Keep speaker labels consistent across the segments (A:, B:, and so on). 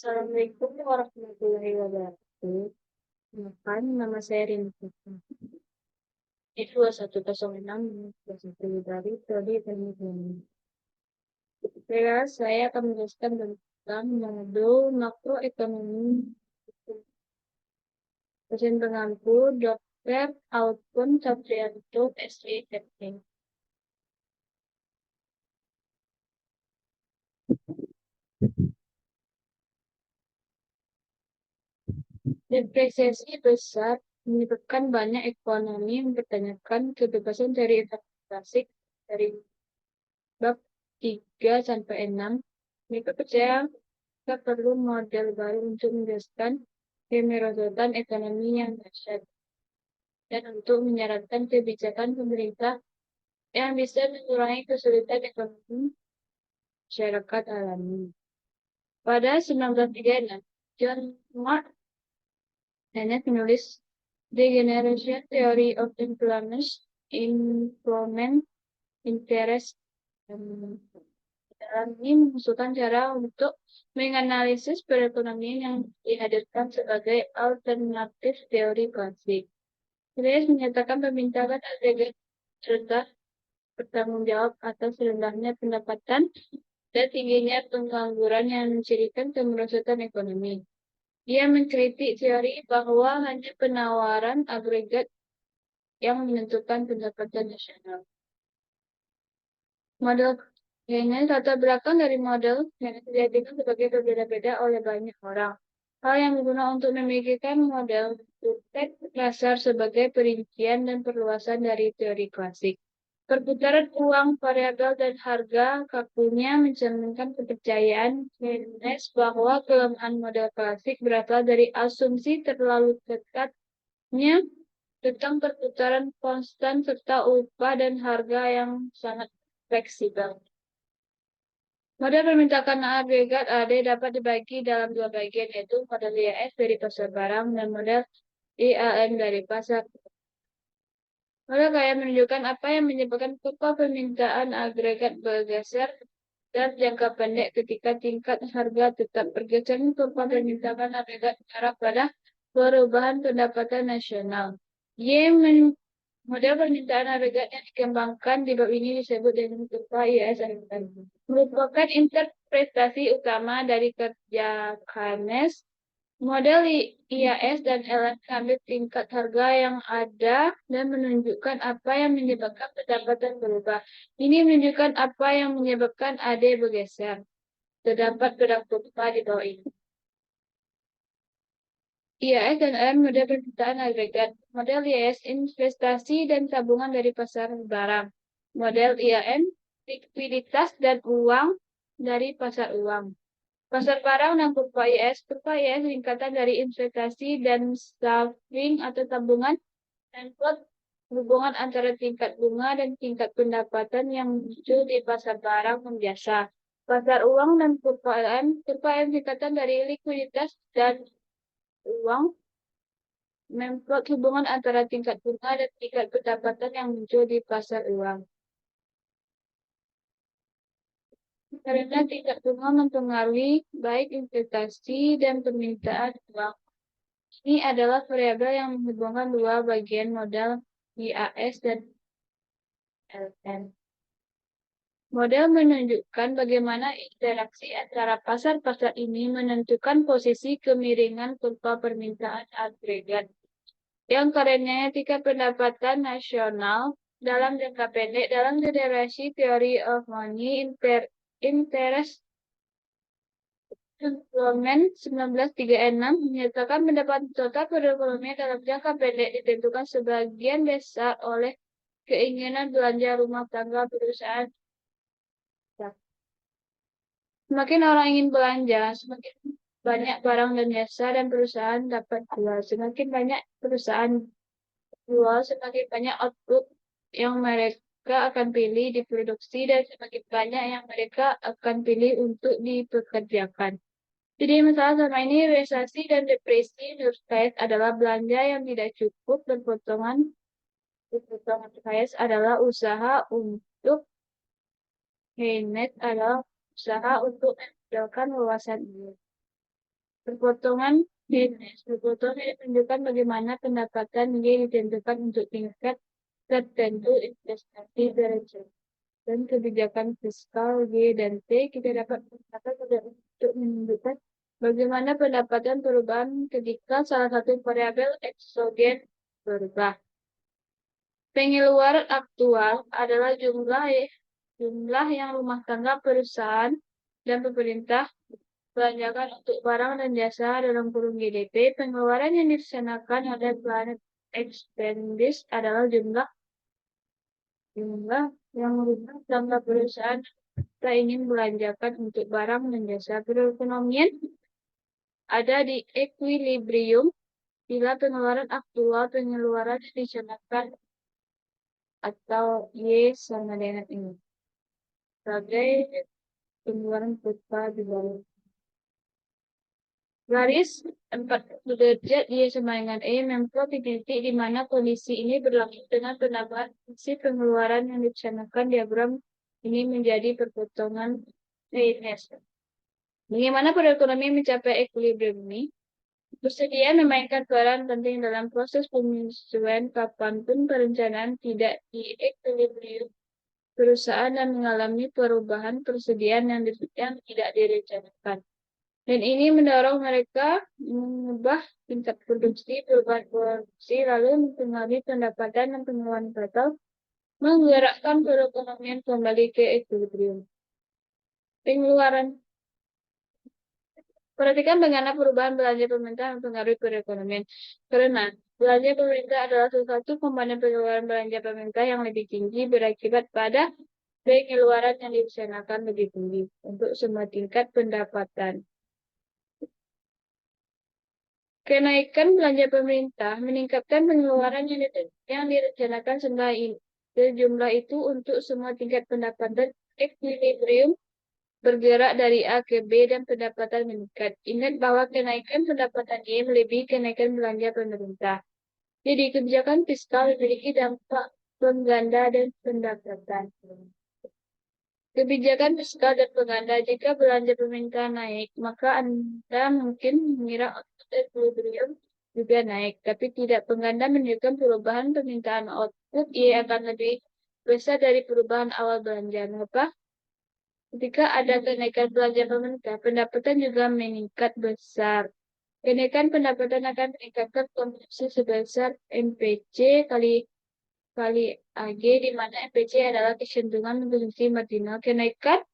A: Assalamualaikum warahmatullahi wabarakatuh. Kenalkan, nama saya Rini Putra. Di 2106 satu dari Prodi Teknik Ekonomi. Saya akan menjelaskan tentang modul makroekonomi dosen pengampu Dr. Alpun Satrianto, SIFT. Depresiasi besar menyebabkan banyak ekonomi mempertanyakan kebebasan dari investasi dari bab 3 sampai 6. Mereka percaya kita perlu model baru untuk menjelaskan kemerosotan ekonomi yang dahsyat dan untuk menyarankan kebijakan pemerintah yang bisa mengurangi kesulitan ekonomi masyarakat alami. Pada 1936, John Mark Bennett menulis The Generation Theory of Employment Interest. Dalam ini mengusulkan cara untuk menganalisis perekonomian yang dihadirkan sebagai alternatif teori klasik. Chris menyatakan permintaan agregat rendah bertanggung jawab atas rendahnya pendapatan dan tingginya pengangguran yang mencirikan kemerosotan ekonomi. Dia mengkritik teori bahwa hanya penawaran agregat yang menentukan pendapatan nasional. Model ini latar belakang dari model yang dijadikan sebagai berbeda-beda oleh banyak orang. Hal yang berguna untuk memikirkan model teks dasar sebagai perincian dan perluasan dari teori klasik. Perputaran uang, variabel, dan harga kakunya mencerminkan kepercayaan Keynes bahwa kelemahan model klasik berasal dari asumsi terlalu dekatnya tentang perputaran konstan serta upah dan harga yang sangat fleksibel. Model permintaan agregat AD dapat dibagi dalam dua bagian, yaitu model IAS dari pasar barang dan model IAM dari pasar. Model kaya menunjukkan apa yang menyebabkan kurva permintaan agregat bergeser dan jangka pendek ketika tingkat harga tetap bergeser. Kurva permintaan agregat mengarah pada perubahan pendapatan nasional. Model permintaan agregat yang dikembangkan di bab ini disebut dengan kurva IAS agregat. Merupakan interpretasi utama dari kerja Keynes. Model IAS dan LM mengambil tingkat harga yang ada dan menunjukkan apa yang menyebabkan pendapatan berubah. Ini menunjukkan apa yang menyebabkan AD bergeser. Terdapat pedang kurva di bawah ini. IAS dan LM model permintaan agregat. Model IAS investasi dan tabungan dari pasar barang. Model IAM likuiditas dan uang dari pasar uang. Pasar barang dan kurva IAS. Kurva IAS singkatan dari investasi dan saving atau tabungan dan plot hubungan antara tingkat bunga dan tingkat pendapatan yang muncul di pasar barang biasa. Pasar uang dan kurva IAM. Kurva IAM singkatan dari likuiditas dan uang memplot hubungan antara tingkat bunga dan tingkat pendapatan yang muncul di pasar uang. Karena tingkat bunga mempengaruhi baik investasi dan permintaan uang. Ini adalah variabel yang menghubungkan dua bagian model IAS dan LN. Model menunjukkan bagaimana interaksi antara pasar-pasar ini menentukan posisi kemiringan kurva permintaan agregat. Yang karenanya tingkat pendapatan nasional dalam jangka pendek dalam generasi Theory of Money Interest Employment 1936 menyatakan pendapatan total perekonomian dalam jangka pendek ditentukan sebagian besar oleh keinginan belanja rumah tangga perusahaan. Semakin orang ingin belanja, semakin banyak barang dan jasa dan perusahaan dapat jual. Semakin banyak perusahaan jual, semakin banyak output yang mereka akan pilih diproduksi dan semakin banyak yang mereka akan pilih untuk dipekerjakan. Jadi masalah selama ini resesi dan depresi menurut Keynes adalah belanja yang tidak cukup dan potongan Keynes adalah usaha untuk Keynes adalah usaha untuk meninggalkan wawasan ini. Perpotongan BNS. Perpotongan ini menunjukkan bagaimana pendapatan Y ditentukan untuk tingkat tertentu investasi derajat dan kebijakan fiskal Y dan T. Kita dapat menggunakan untuk menunjukkan bagaimana pendapatan perubahan ketika salah satu variabel eksogen berubah. Pengeluaran aktual adalah jumlah yang rumah tangga, perusahaan, dan pemerintah belanjakan untuk barang dan jasa dalam kurung GDP. Pengeluaran yang direncanakan oleh Planet Expenditure adalah jumlah yang rumah tangga, perusahaan kita ingin belanjakan untuk barang dan jasa. Perekonomian ada di equilibrium bila pengeluaran aktual, pengeluaran yang direncanakan atau Y sama dengan ini. Sebagai pengeluaran total di bawah garis 40 derajat Y sama dengan E memplot di titik di mana kondisi ini berlangsung dengan penambahan fungsi pengeluaran yang direncanakan. Diagram ini menjadi perpotongan Keynes. Bagaimana perekonomian mencapai equilibrium ini? Bersedia memainkan peran penting dalam proses penyesuaian kapanpun perencanaan tidak di equilibrium perusahaan dan mengalami perubahan persediaan yang tidak direncanakan. Dan ini mendorong mereka mengubah tingkat produksi, perubahan produksi, lalu mempengaruhi pendapatan dan pengeluaran total, menggerakkan perekonomian kembali ke equilibrium. Pengeluaran. Perhatikan bagaimana perubahan belanja pemerintah mempengaruhi perekonomian. Karena belanja pemerintah adalah salah satu komponen pengeluaran belanja pemerintah yang lebih tinggi berakibat pada pengeluaran yang direncanakan lebih tinggi untuk semua tingkat pendapatan. Kenaikan belanja pemerintah meningkatkan pengeluaran yang direncanakan sejumlah itu untuk semua tingkat pendapatan. Equilibrium bergerak dari A ke B dan pendapatan meningkat. Ingat bahwa kenaikan pendapatan Y melebihi kenaikan belanja pemerintah. Jadi kebijakan fiskal memiliki dampak pengganda dan pendapatan. Kebijakan fiskal dan pengganda, jika belanja pemerintah naik, maka Anda mungkin mengira output equilibrium juga naik, tapi tidak. Pengganda menunjukkan perubahan permintaan output Y akan lebih besar dari perubahan awal belanja. Mengapa? Ketika ada kenaikan belanja pemerintah, pendapatan juga meningkat besar. Kenaikan pendapatan akan meningkatkan konsumsi sebesar MPC kali AG, di mana MPC adalah kecenderungan konsumsi marginal. Kenaikan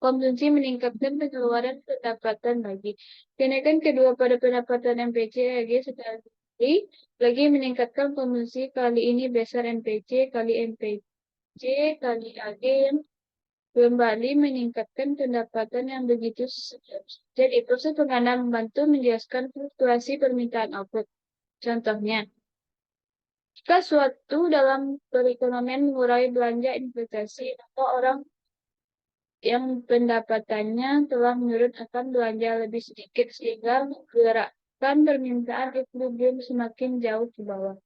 A: konsumsi meningkatkan pengeluaran pendapatan lagi. Kenaikan kedua pada pendapatan MPC AG sekali lagi meningkatkan konsumsi, kali ini besar MPC kali MPC kali AG yang kembali meningkatkan pendapatan yang begitu sedikit. Jadi proses pengganda membantu menjelaskan fluktuasi permintaan output. Contohnya, jika suatu dalam perekonomian mengurangi belanja investasi, maka orang yang pendapatannya telah menurun akan belanja lebih sedikit sehingga menggerakkan permintaan equilibrium semakin jauh ke bawah.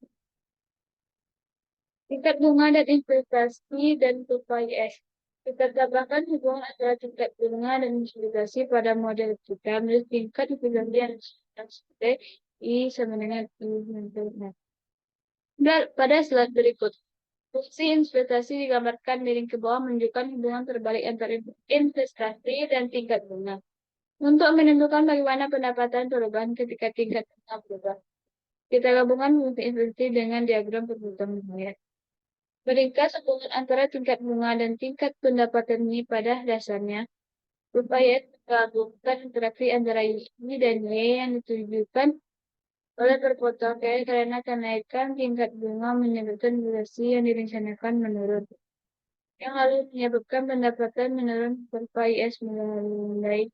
A: Tingkat bunga dan investasi dan TUPAS. Kita tambahkan hubungan antara tingkat bunga dan investasi pada model kita menurut tingkat investasi yang seperti I sama dengan I. Dan pada slide berikut, fungsi investasi digambarkan miring ke bawah menunjukkan hubungan terbalik antara investasi dan tingkat bunga. Untuk menentukan bagaimana pendapatan perubahan ketika tingkat bunga berubah, kita gabungkan fungsi investasi dengan diagram perputaran bunga. Meringkas hubungan antara tingkat bunga dan tingkat pendapatan ini pada dasarnya berupaya menggabungkan interaksi antara Y dan Y yang ditujukan oleh perpotongan karena kenaikan tingkat bunga menyebabkan inflasi yang direncanakan menurun, yang lalu menyebabkan pendapatan menurun serta IS mulai.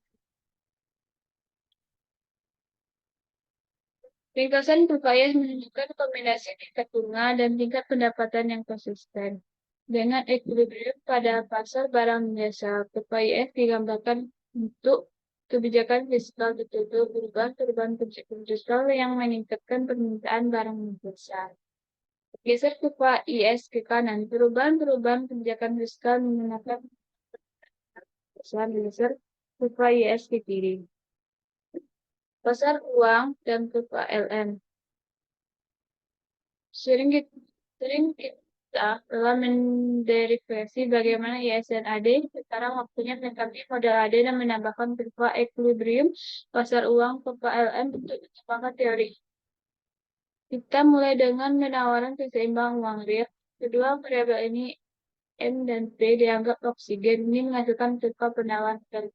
A: Ringkasan berupaya menunjukkan kombinasi tingkat bunga dan tingkat pendapatan yang konsisten dengan equilibrium pada pasar barang dan jasa. PPIF digambarkan untuk kebijakan fiskal tertentu, perubahan kebijakan fiskal yang meningkatkan permintaan barang dan jasa. Geser PPIS ke kanan, perubahan kebijakan fiskal menggunakan besar geser PPIS ke kiri. Pasar uang dan kurva LM. Sering kita telah menderivasi bagaimana ISN AD. Sekarang waktunya melengkapi model AD dan menambahkan kurva equilibrium pasar uang kurva LM untuk mengembangkan teori. Kita mulai dengan penawaran keseimbangan uang real. Kedua variabel ini M dan P dianggap oksigen. Ini menghasilkan kurva penawaran teori.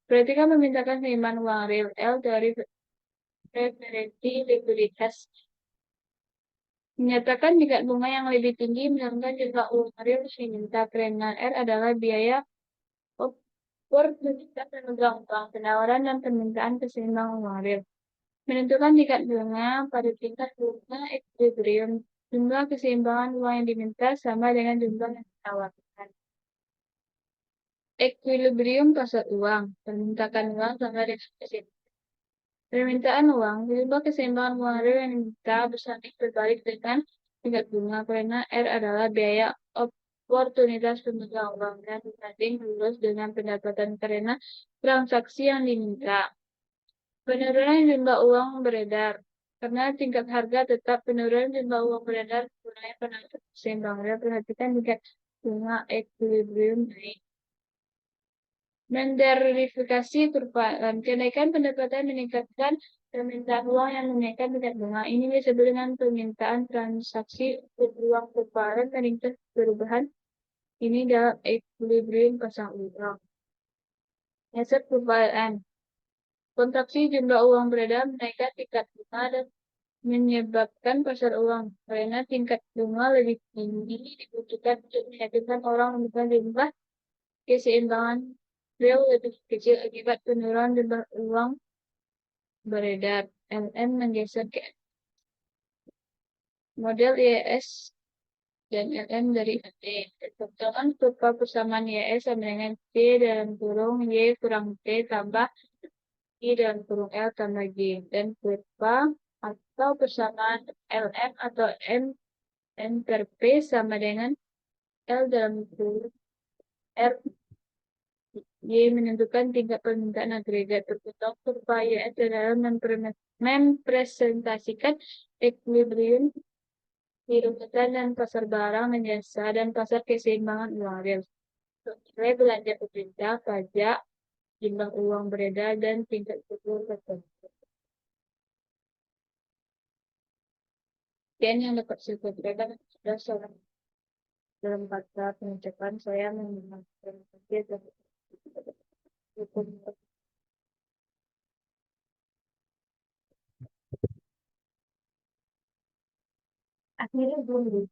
A: Perhatikan memintakan keseimbangan uang real L dari referensi likuiditas. Menyatakan tingkat bunga yang lebih tinggi menurunkan jumlah uang real diminta karena R adalah biaya oportunitas pemegang uang, penawaran dan permintaan keseimbangan uang real. Menentukan tingkat bunga pada tingkat bunga equilibrium. Jumlah keseimbangan uang yang diminta sama dengan jumlah yang ditawarkan. Equilibrium pasar uang. Permintaan uang sama dengan keseimbangan. Permintaan uang, jumlah keseimbangan uang real yang diminta bersanding berbalik dengan tingkat bunga karena R adalah biaya oportunitas pemegang uang dan berbanding lurus dengan pendapatan karena transaksi yang diminta. Penurunan jumlah uang beredar. Karena tingkat harga tetap penurunan jumlah uang beredar mulai penentuan seimbang. Perhatikan tingkat bunga equilibrium naik. Menderifikasi kurva kenaikan pendapatan meningkatkan permintaan uang yang menaikkan tingkat bunga. Ini disebut dengan permintaan transaksi uang kurva meningkat perubahan ini dalam equilibrium pasang uang. Hasil kurva kontraksi jumlah uang beredar menaikkan tingkat bunga dan menyebabkan pasar uang karena tingkat bunga lebih tinggi dibutuhkan untuk meyakinkan orang menemukan jumlah keseimbangan real lebih kecil akibat penurunan jumlah uang beredar. LM menggeser ke model IS dan LM dari AD. Tentukan kurva persamaan IS sama dengan T dalam kurung Y kurang T tambah I dalam kurung L tambah G. Dan kurva atau persamaan LM atau M per P sama dengan L dalam kurung R Y menentukan tingkat permintaan agregat. Terbentuk kurva YS dalam mempresentasikan equilibrium kehidupan dan pasar barang dan jasa dan pasar keseimbangan uang real. Nilai belanja pemerintah, pajak, jumlah uang beredar, dan tingkat suku tertentu. Dan yang dapat saya berikan adalah seorang dalam kata pengucapan saya menggunakan dan hukum. Akhirnya belum.